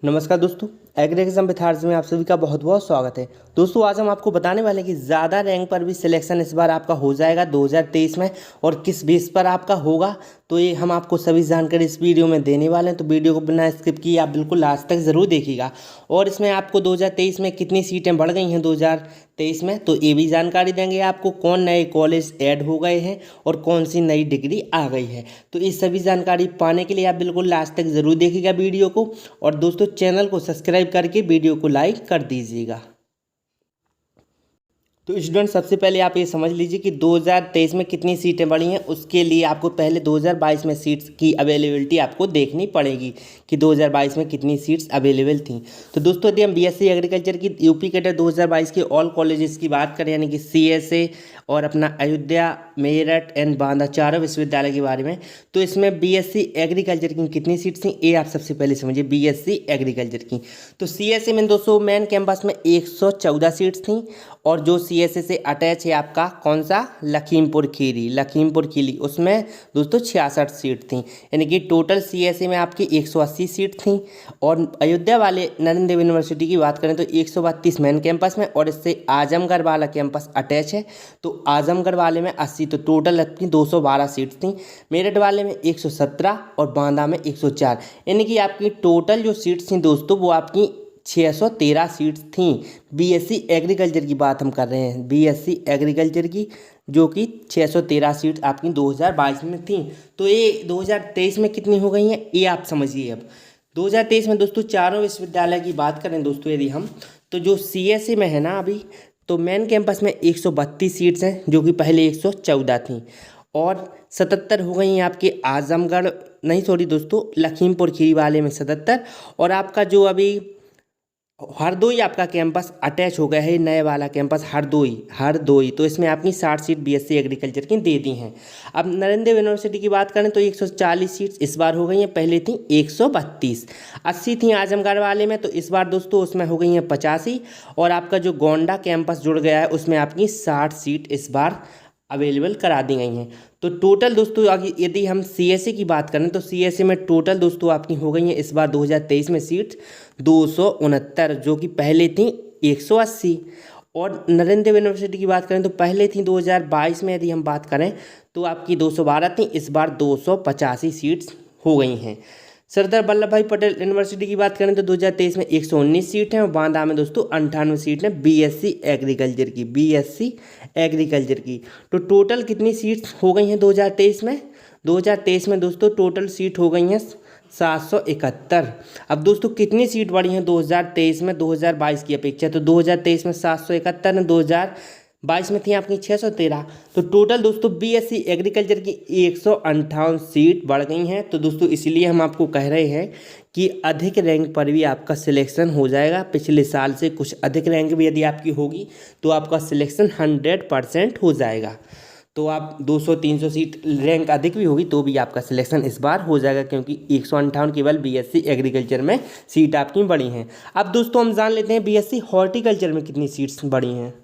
नमस्कार दोस्तों, agree exam with में आप सभी का बहुत बहुत स्वागत है। दोस्तों आज हम आपको बताने वाले हैं कि ज़्यादा रैंक पर भी सिलेक्शन इस बार आपका हो जाएगा 2023 में, और किस बेस पर आपका होगा तो ये हम आपको सभी जानकारी इस वीडियो में देने वाले हैं। तो वीडियो को बिना स्किप किए आप बिल्कुल लास्ट तक ज़रूर देखिएगा। और इसमें आपको 2023 में कितनी सीटें बढ़ गई हैं 2023 में, तो ये भी जानकारी देंगे आपको। कौन नए कॉलेज ऐड हो गए हैं और कौन सी नई डिग्री आ गई है, तो ये सभी जानकारी पाने के लिए आप बिल्कुल लास्ट तक ज़रूर देखिएगा वीडियो को। और दोस्तों चैनल को सब्सक्राइब करके वीडियो को लाइक कर दीजिएगा। तो स्टूडेंट सबसे पहले आप ये समझ लीजिए कि 2023 में कितनी सीटें बढ़ी हैं। उसके लिए आपको पहले 2022 में सीट्स की अवेलेबिलिटी आपको देखनी पड़ेगी कि 2022 में कितनी सीट्स अवेलेबल थी। तो दोस्तों यदि हम बीएससी एग्रीकल्चर की यूपी कैडर 2022 के ऑल कॉलेजेस की बात करें, यानी कि सीएसए और अपना अयोध्या, मेरठ एंड बांदा चारों विश्वविद्यालय के बारे में, तो इसमें बीएससी एग्रीकल्चर की कितनी सीट्स थी ये आप सबसे पहले समझिए। बीएससी एग्रीकल्चर की तो सीएसए में दोस्तों मेन कैंपस में 114 सीट्स थी, और जो सीएसए से अटैच है आपका कौन सा, लखीमपुर खीरी, उसमें दोस्तों 66 सीट थी, यानी कि टोटल सीएसए में आपकी 180 सीट थी। और अयोध्या वाले नरेंद्र देव यूनिवर्सिटी की बात करें तो 132 मेन कैंपस में, और इससे आजमगढ़ वाला कैंपस अटैच है तो आजमगढ़ वाले में 80, तो टोटल आपकी 212 सीट थी। मेरठ वाले में 117 और बांदा में 104, यानी कि आपकी टोटल जो सीट्स थी दोस्तों वो आपकी 613 सीट्स थी। बीएससी एग्रीकल्चर की बात हम कर रहे हैं, बीएससी एग्रीकल्चर की, जो कि 613 सीट्स आपकी 2022 में थी। तो ये 2023 में कितनी हो गई हैं ये आप समझिए। अब 2023 में दोस्तों चारों विश्वविद्यालय की बात करें दोस्तों यदि हम, तो जो सीएसए में है ना अभी, तो मेन कैंपस में 132 सीट्स हैं जो कि पहले 114 थी, और 77 हो गई हैं आपके आजमगढ़, नहीं सॉरी दोस्तों, लखीमपुर खीरी वाले में 77, और आपका जो अभी हरदोई आपका कैंपस अटैच हो गया है, नए वाला कैंपस हरदोई, तो इसमें आपकी 60 सीट बीएससी एग्रीकल्चर की दे दी हैं। अब नरेंद्र देव यूनिवर्सिटी की बात करें तो 140 सीट्स इस बार हो गई हैं, पहले थी 132। 80 थी आजमगढ़ वाले में, तो इस बार दोस्तों उसमें हो गई हैं 85, और आपका जो गोंडा कैंपस जुड़ गया है उसमें आपकी 60 सीट इस बार अवेलेबल करा दी गई हैं। तो टोटल दोस्तों यदि हम सीएसए की बात करें तो सीएसए में टोटल दोस्तों आपकी हो गई हैं इस बार 2023 में सीट्स 269, जो कि पहले थी 180। और नरेंद्र देव यूनिवर्सिटी की बात करें तो पहले थी 2022 में यदि हम बात करें तो आपकी 212 थी, इस बार 285 सीट्स हो गई हैं। सरदार वल्लभ भाई पटेल यूनिवर्सिटी की बात करें तो 2023 में 119 सीट हैं, और बांदा में दोस्तों 98 सीट हैं बीएससी एग्रीकल्चर की। तो टोटल कितनी सीट्स हो गई हैं 2023 में? 2023 में दोस्तों टोटल सीट हो गई हैं 771। अब दोस्तों कितनी सीट बढ़ी हैं 2023 में 2022 की अपेक्षा? तो 2023 में 771 है, 2022 में थी आपकी 613। तो टोटल दोस्तों बीएससी एग्रीकल्चर की 158 सीट बढ़ गई हैं। तो दोस्तों इसीलिए हम आपको कह रहे हैं कि अधिक रैंक पर भी आपका सिलेक्शन हो जाएगा। पिछले साल से कुछ अधिक रैंक भी यदि आपकी होगी तो आपका सिलेक्शन 100% हो जाएगा। तो आप 200-300 सीट रैंक अधिक भी होगी तो भी आपका सिलेक्शन इस बार हो जाएगा, क्योंकि 158 केवल बीएससी एग्रीकल्चर में सीट आपकी बढ़ी हैं। अब दोस्तों हम जान लेते हैं बीएससी हॉर्टिकल्चर में कितनी सीट्स बढ़ी हैं।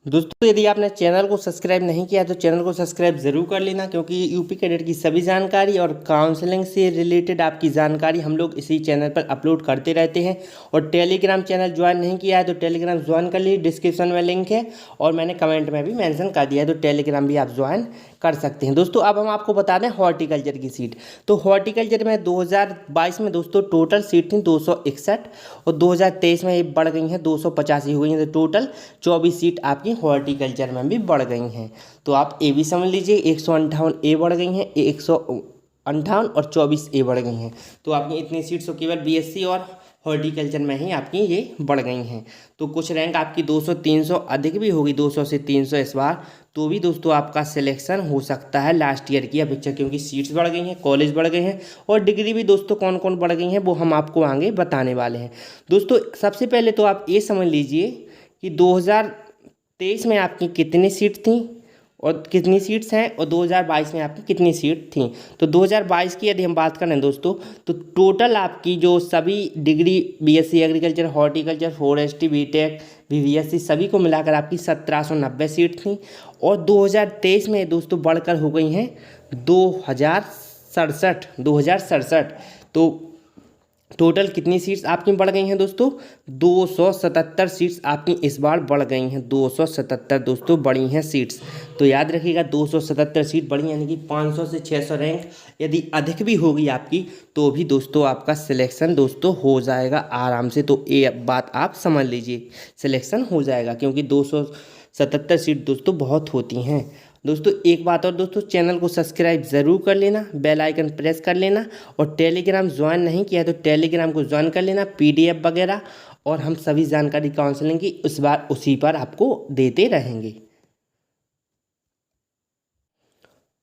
दोस्तों यदि आपने चैनल को सब्सक्राइब नहीं किया तो चैनल को सब्सक्राइब ज़रूर कर लेना, क्योंकि यूपी कैडेट की सभी जानकारी और काउंसलिंग से रिलेटेड आपकी जानकारी हम लोग इसी चैनल पर अपलोड करते रहते हैं। और टेलीग्राम चैनल ज्वाइन नहीं किया है तो टेलीग्राम ज्वाइन कर लीजिए, डिस्क्रिप्शन में लिंक है और मैंने कमेंट में भी मेंशन कर दिया है, तो टेलीग्राम भी आप ज्वाइन कर सकते हैं। दोस्तों अब हम आपको बता दें हॉर्टिकल्चर की सीट। तो हॉर्टिकल्चर में 2022 में दोस्तों टोटल सीट थी 261, और 2023 में ये बढ़ गई हैं 285 हो गई हैं, तो टोटल 24 सीट आपकी हॉर्टिकल्चर में भी बढ़ गई हैं। तो आप ए भी समझ लीजिए, 158 ए बढ़ गई हैं, 158 और 24 ए बढ़ गई हैं। तो आपकी इतनी सीट्स तो केवल बीएससी और हॉर्टिकल्चर में ही आपकी ये बढ़ गई हैं। तो कुछ रैंक आपकी 200-300 अधिक भी होगी, 200 से 300 इस बार, तो भी दोस्तों आपका सिलेक्शन हो सकता है लास्ट ईयर की अपेक्षा, क्योंकि सीट्स बढ़ गई हैं, कॉलेज बढ़ गए हैं, और डिग्री भी दोस्तों कौन कौन बढ़ गई हैं वो हम आपको आगे बताने वाले हैं। दोस्तों सबसे पहले तो आप ये समझ लीजिए कि 2023 में आपकी कितनी सीट थी और कितनी सीट्स हैं, और 2022 में आपकी कितनी सीट थी। तो 2022 की यदि हम बात करें दोस्तों तो टोटल आपकी जो सभी degree BSc agriculture, horticulture, forestry, BTech, BVSc सभी को मिलाकर आपकी 1790 सीट थी, और 2023 में दोस्तों बढ़कर हो गई हैं 2067। तो टोटल कितनी सीट्स आपकी बढ़ गई हैं दोस्तों? 277 सीट्स आपकी इस बार बढ़ गई हैं। 277 दोस्तों बढ़ी हैं सीट्स। तो याद रखिएगा 277 सीट बढ़ी, यानी कि 500 से 600 रैंक यदि अधिक भी होगी आपकी तो भी दोस्तों आपका सिलेक्शन दोस्तों हो जाएगा आराम से। तो ये बात आप समझ लीजिए, सिलेक्शन हो जाएगा, क्योंकि 277 सीट दोस्तों बहुत होती हैं। दोस्तों एक बात और दोस्तों, चैनल को सब्सक्राइब ज़रूर कर लेना, बेल आइकन प्रेस कर लेना, और टेलीग्राम ज्वाइन नहीं किया तो टेलीग्राम को ज्वाइन कर लेना। पीडीएफ वगैरह और हम सभी जानकारी काउंसलिंग की इस बार उसी पर आपको देते रहेंगे।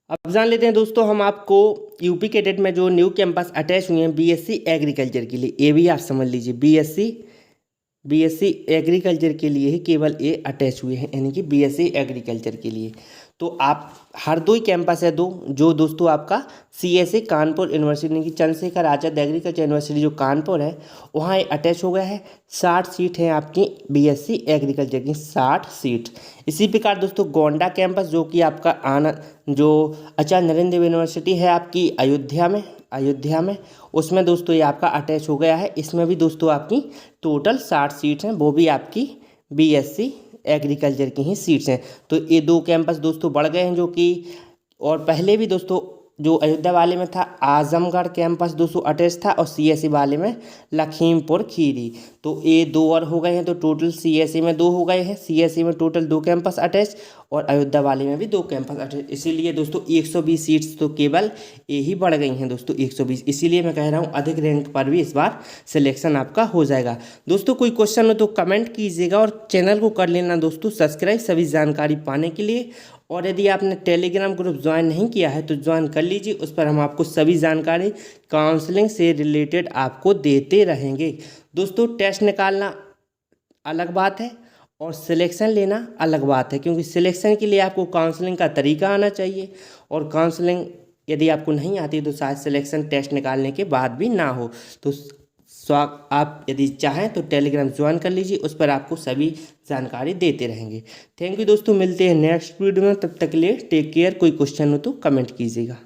अब जान लेते हैं दोस्तों हम आपको यूपी कैडेट में जो न्यू कैंपस अटैच हुए हैं बीएससी एग्रीकल्चर के लिए, ये भी आप समझ लीजिए। बीएससी एग्रीकल्चर के लिए ही केवल ये अटैच हुए हैं, यानी कि बीएससी एग्रीकल्चर के लिए। तो आप हरदोई कैंपस है दो, जो दोस्तों आपका सीएसए कानपुर यूनिवर्सिटी, यानी कि चंद्रशेखर आजाद एग्रीकल्चर यूनिवर्सिटी जो कानपुर है वहाँ अटैच हो गया है। 60 सीट हैं आपकी बीएससी एग्रीकल्चर की, 60 सीट। इसी प्रकार दोस्तों गोंडा कैंपस जो कि आपका जो आचार्य नरेंद्र देव यूनिवर्सिटी है आपकी अयोध्या में उसमें दोस्तों ये आपका अटैच हो गया है। इसमें भी दोस्तों आपकी टोटल 60 सीट्स हैं, वो भी आपकी बीएससी एग्रीकल्चर की ही सीट्स हैं। तो ये दो कैंपस दोस्तों बढ़ गए हैं, जो कि और पहले भी दोस्तों जो अयोध्या वाले में था आजमगढ़ कैंपस दोस्तों अटैच था, और सीएससी वाले में लखीमपुर खीरी। तो ये 2 और हो गए हैं, तो टोटल सीएससी में 2 हो गए हैं। सीएससी में टोटल 2 कैंपस अटैच और अयोध्या वाले में भी 2 कैंपस अटैच। इसीलिए दोस्तों 120 सीट्स तो केवल ये ही बढ़ गई हैं दोस्तों, 120। इसीलिए मैं कह रहा हूँ अधिक रैंक पर भी इस बार सिलेक्शन आपका हो जाएगा। दोस्तों कोई क्वेश्चन हो तो कमेंट कीजिएगा, और चैनल को कर लेना दोस्तों सब्सक्राइब सभी जानकारी पाने के लिए। और यदि आपने टेलीग्राम ग्रुप ज्वाइन नहीं किया है तो ज्वाइन कर लीजिए, उस पर हम आपको सभी जानकारी काउंसलिंग से रिलेटेड आपको देते रहेंगे। दोस्तों टेस्ट निकालना अलग बात है और सिलेक्शन लेना अलग बात है, क्योंकि सिलेक्शन के लिए आपको काउंसलिंग का तरीका आना चाहिए, और काउंसलिंग यदि आपको नहीं आती तो शायद सिलेक्शन टेस्ट निकालने के बाद भी ना हो। तो आप यदि चाहें तो टेलीग्राम ज्वाइन कर लीजिए, उस पर आपको सभी जानकारी देते रहेंगे। थैंक यू दोस्तों, मिलते हैं नेक्स्ट वीडियो में, तब तक के लिए टेक केयर। कोई क्वेश्चन हो तो कमेंट कीजिएगा।